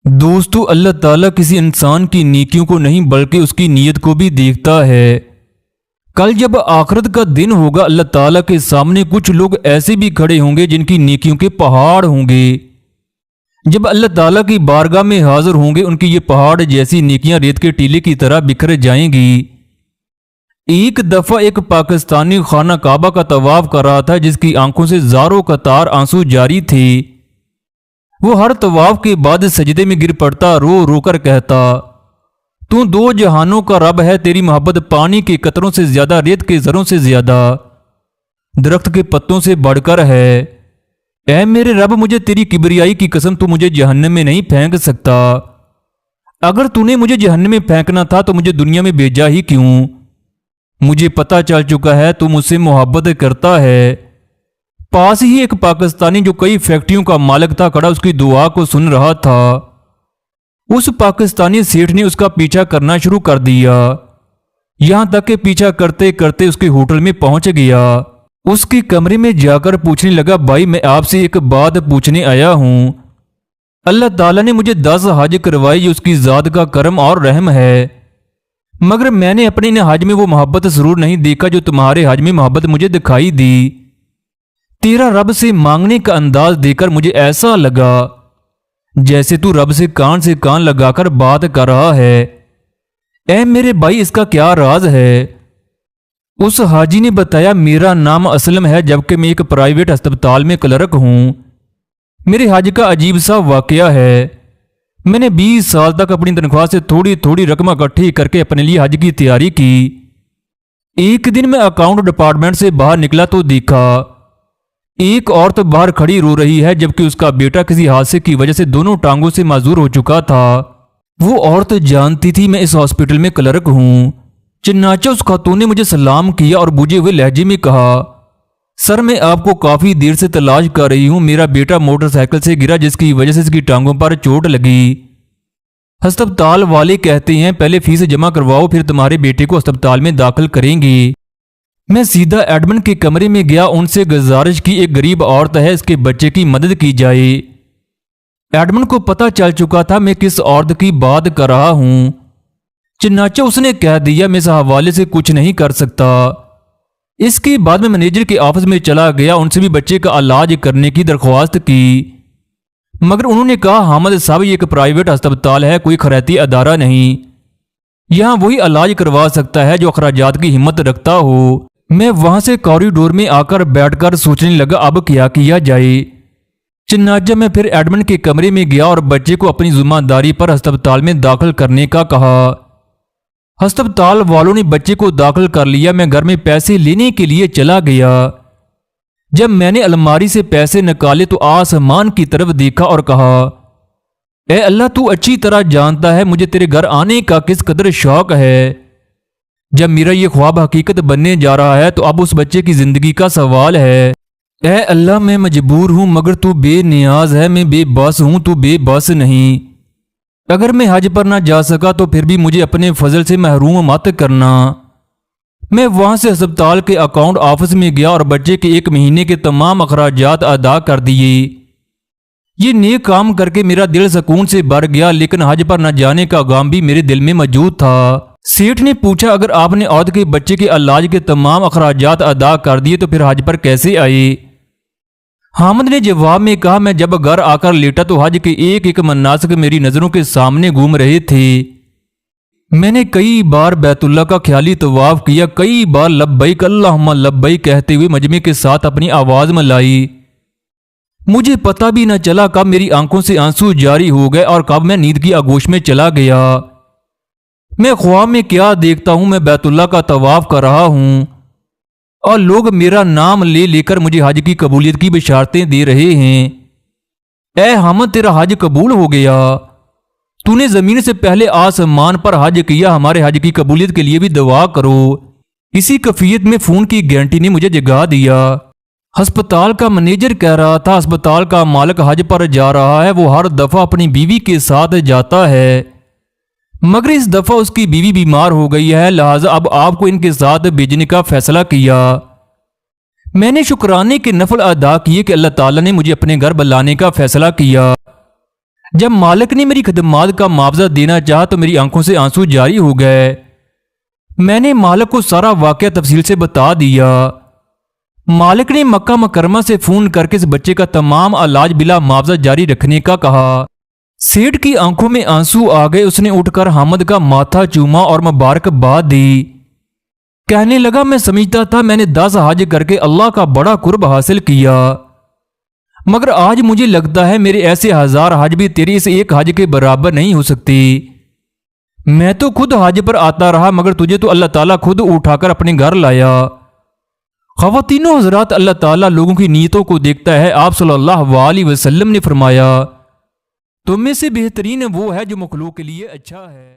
دوستو اللہ تعالیٰ کسی انسان کی نیکیوں کو نہیں بلکہ اس کی نیت کو بھی دیکھتا ہے۔ کل جب آخرت کا دن ہوگا اللہ تعالیٰ کے سامنے کچھ لوگ ایسے بھی کھڑے ہوں گے جن کی نیکیوں کے پہاڑ ہوں گے۔ جب اللہ تعالیٰ کی بارگاہ میں حاضر ہوں گے ان کی یہ پہاڑ جیسی نیکیاں ریت کے ٹیلے کی طرح بکھر جائیں گی۔ ایک دفعہ ایک پاکستانی خانہ کعبہ کا طواف کر رہا تھا جس کی آنکھوں سے زاروں قطار آنسو جاری تھے۔ وہ ہر طواف کے بعد سجدے میں گر پڑتا، رو رو کر کہتا، تو دو جہانوں کا رب ہے، تیری محبت پانی کے قطروں سے زیادہ، ریت کے ذروں سے زیادہ، درخت کے پتوں سے بڑھ کر ہے۔ اے میرے رب، مجھے تیری کبریائی کی قسم تو مجھے جہنم میں نہیں پھینک سکتا۔ اگر تو نے مجھے جہنم میں پھینکنا تھا تو مجھے دنیا میں بھیجا ہی کیوں؟ مجھے پتہ چل چکا ہے تو مجھ سے محبت کرتا ہے۔ پاس ہی ایک پاکستانی جو کئی فیکٹریوں کا مالک تھا کھڑا اس کی دعا کو سن رہا تھا۔ اس پاکستانی سیٹھ نے اس کا پیچھا کرنا شروع کر دیا، یہاں تک کہ پیچھا کرتے کرتے اس کے ہوٹل میں پہنچ گیا۔ اس کے کمرے میں جا کر پوچھنے لگا، بھائی میں آپ سے ایک بات پوچھنے آیا ہوں۔ اللہ تعالیٰ نے مجھے 10 حج کروائی، یہ اس کی ذات کا کرم اور رحم ہے، مگر میں نے اپنے حج میں وہ محبت ضرور نہیں دیکھا جو تمہارے حج میں محبت مجھے دکھائی دی۔ تیرا رب سے مانگنے کا انداز دیکھ کر مجھے ایسا لگا جیسے تو رب سے کان لگا کر بات کر رہا ہے۔ اے میرے بھائی، اس کا کیا راز ہے؟ اس حاجی نے بتایا، میرا نام اسلم ہے جبکہ میں ایک پرائیویٹ ہسپتال میں کلرک ہوں۔ میرے حج کا عجیب سا واقعہ ہے، میں نے 20 سال تک اپنی تنخواہ سے تھوڑی تھوڑی رقم اکٹھی کر کے اپنے لیے حج کی تیاری کی۔ ایک دن میں اکاؤنٹ ڈپارٹمنٹ سے باہر نکلا تو دیکھا ایک عورت باہر کھڑی رو رہی ہے جبکہ اس کا بیٹا کسی حادثے کی وجہ سے دونوں ٹانگوں سے معذور ہو چکا تھا۔ وہ عورت جانتی تھی میں اس ہاسپٹل میں کلرک ہوں، چنانچہ اس خاتون نے مجھے سلام کیا اور بوجھے ہوئے لہجے میں کہا، سر میں آپ کو کافی دیر سے تلاش کر رہی ہوں، میرا بیٹا موٹر سائیکل سے گرا جس کی وجہ سے اس کی ٹانگوں پر چوٹ لگی۔ ہسپتال والے کہتے ہیں پہلے فیس جمع کرواؤ پھر تمہارے بیٹے کو ہسپتال میں داخل کریں گے۔ میں سیدھا ایڈمن کے کمرے میں گیا، ان سے گزارش کی، ایک غریب عورت ہے، اس کے بچے کی مدد کی جائے۔ ایڈمن کو پتہ چل چکا تھا میں کس عورت کی بات کر رہا ہوں، چنانچہ اس نے کہہ دیا میں اس حوالے سے کچھ نہیں کر سکتا۔ اس کے بعد میں مینیجر کے آفس میں چلا گیا، ان سے بھی بچے کا علاج کرنے کی درخواست کی، مگر انہوں نے کہا، حامد صاحب یہ ایک پرائیویٹ ہسپتال ہے، کوئی خیراتی ادارہ نہیں، یہاں وہی علاج کروا سکتا ہے جو اخراجات کی ہمت رکھتا ہو۔ میں وہاں سے کوریڈور میں آ کر بیٹھ کر سوچنے لگا اب کیا کیا جائے۔ چنانچہ میں پھر ایڈمن کے کمرے میں گیا اور بچے کو اپنی ذمہ داری پر ہسپتال میں داخل کرنے کا کہا۔ ہسپتال والوں نے بچے کو داخل کر لیا، میں گھر میں پیسے لینے کے لیے چلا گیا۔ جب میں نے الماری سے پیسے نکالے تو آسمان کی طرف دیکھا اور کہا، اے اللہ تو اچھی طرح جانتا ہے مجھے تیرے گھر آنے کا کس قدر شوق ہے۔ جب میرا یہ خواب حقیقت بننے جا رہا ہے تو اب اس بچے کی زندگی کا سوال ہے۔ اے اللہ میں مجبور ہوں مگر تو بے نیاز ہے، میں بے بس ہوں تو بے بس نہیں۔ اگر میں حج پر نہ جا سکا تو پھر بھی مجھے اپنے فضل سے محروم مت کرنا۔ میں وہاں سے ہسپتال کے اکاؤنٹ آفس میں گیا اور بچے کے 1 مہینے کے تمام اخراجات ادا کر دیے۔ یہ نیک کام کر کے میرا دل سکون سے بھر گیا، لیکن حج پر نہ جانے کا غم بھی میرے دل میں موجود تھا۔ سیٹھ نے پوچھا، اگر آپ نے عورت کے بچے کے علاج کے تمام اخراجات ادا کر دیے تو پھر حج پر کیسے آئے؟ حامد نے جواب میں کہا، میں جب گھر آ کر لیٹا تو حج کے ایک ایک مناسک میری نظروں کے سامنے گھوم رہے تھے۔ میں نے کئی بار بیت اللہ کا خیالی طواف کیا، کئی بار لبیک اللہم لبیک کہتے ہوئے مجمع کے ساتھ اپنی آواز ملائی۔ مجھے پتہ بھی نہ چلا کب میری آنکھوں سے آنسو جاری ہو گئے اور کب میں نیند کی آغوش میں چلا گیا۔ میں خواب میں کیا دیکھتا ہوں، میں بیت اللہ کا طواف کر رہا ہوں اور لوگ میرا نام لے لے کر مجھے حج کی قبولیت کی بشارتیں دے رہے ہیں۔ اے حامد تیرا حج قبول ہو گیا، تو نے زمین سے پہلے آسمان پر حج کیا، ہمارے حج کی قبولیت کے لیے بھی دعا کرو۔ اسی کیفیت میں فون کی گھنٹی نے مجھے جگا دیا۔ ہسپتال کا مینیجر کہہ رہا تھا ہسپتال کا مالک حج پر جا رہا ہے، وہ ہر دفعہ اپنی بیوی کے ساتھ جاتا ہے مگر اس دفعہ اس کی بیوی بیمار ہو گئی ہے، لہٰذا اب آپ کو ان کے ساتھ بھیجنے کا فیصلہ کیا۔ میں نے شکرانے کے نفل ادا کیے کہ اللہ تعالیٰ نے مجھے اپنے گھر بلانے کا فیصلہ کیا۔ جب مالک نے میری خدمات کا معاوضہ دینا چاہا تو میری آنکھوں سے آنسو جاری ہو گئے۔ میں نے مالک کو سارا واقعہ تفصیل سے بتا دیا۔ مالک نے مکہ مکرمہ سے فون کر کے اس بچے کا تمام علاج بلا معاوضہ جاری رکھنے کا کہا۔ سیٹھ کی آنکھوں میں آنسو آ گئے۔ اس نے اٹھ کر حامد کا ماتھا چوما اور مبارکباد دی۔ کہنے لگا، میں سمجھتا تھا میں نے 10 حج کر کے اللہ کا بڑا قرب حاصل کیا، مگر آج مجھے لگتا ہے میرے ایسے 1000 حج بھی تیری اس ایک حج کے برابر نہیں ہو سکتی۔ میں تو خود حج پر آتا رہا، مگر تجھے تو اللہ تعالیٰ خود اٹھا کر اپنے گھر لایا۔ خواتین و حضرات، اللہ تعالیٰ لوگوں کی نیتوں کو دیکھتا ہے۔ آپ صلی اللہ علیہ وسلم نے فرمایا، تم میں سے بہترین وہ ہے جو مخلوق کے لیے اچھا ہے۔